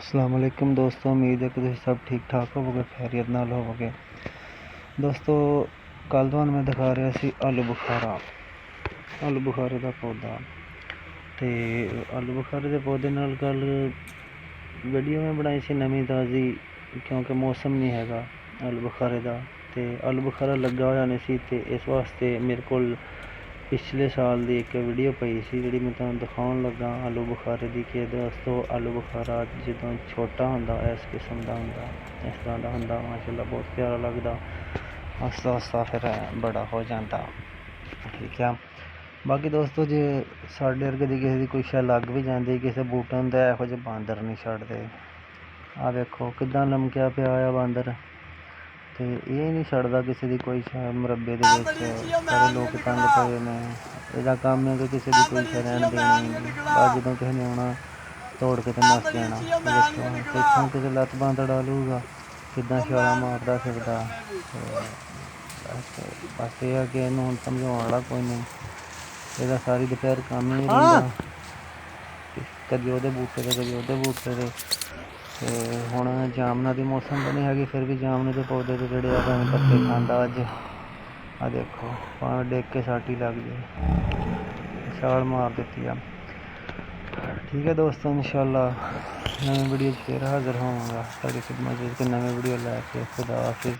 अस्सलाम वालेकुम दोस्तों, उम्मीद है कि तुम सब ठीक ठाक होवोगे, खैरियत नाल होवोगे। दोस्तों कल तो मैं दिखा रहा सी आलू बुखारे का पौधा। तो आलू बुखारे के पौधे नाल कल वीडियो में बनाई सी नवी ताज़ी, क्योंकि मौसम नहीं हैगा आलू बुखारे का। तो आलू बुखारा लगा होया नहीं सी, ते इस वास्ते मेरे को पिछले साल की एक वीडियो पई सी जी मैं तुहानूं दिखाउण लगा आलू बुखारे की। कि दोस्तों आलू बुखारा जो छोटा होंदा इस किस्म का होंदा, इस तरह का होंदा, माशाअल्लाह बहुत प्यारा लगता। आस्ता आस्ता फिर बड़ा हो जाता, ठीक है। बाकी दोस्तों जे साढ़े वर्गे की किसी की कोई शै लग भी जाती, किसी बूटे होंदे इहो ਜਿਹੇ बांदर नहीं छड्डदे। आ देखो किदां लमकिया पिया आ बांदर, तो ये नहीं छड्डदा किसी की कोई शै मुरब्बे दे विच। सारे लोग तंग पे ने, ਇਹਦਾ काम है कि किसी की कोई शै रहन देनी नहीं। बस जो किसी ने आना तोड़ के तो नस जाना। देखो इतों किसी लत्त बांध डालूगा, किदां छाला मारदा फिरदा। बस ये है कि इनू हुण समझाउण वाला कोई नहीं, ਇਹਦਾ सारी दोपहर काम ही नहीं रहिंदा, कदी ਉਹਦੇ बूटे ते कदी ਉਹਦੇ बूटे ते। तो हुण जामना की मौसम तो नहीं हैगी, फिर भी जामने के पौधे तो जोड़े पत्ते खांदा अज। आ देखो भावें डिग के सट ही लग जाए, छाल मार दी है। ठीक है दोस्तों, इंशाअल्लाह नवी वीडियो फिर हाजिर होवांगा तुहाडी खिदमत विच नवी वीडियो लैके। खुदा हाफिज़।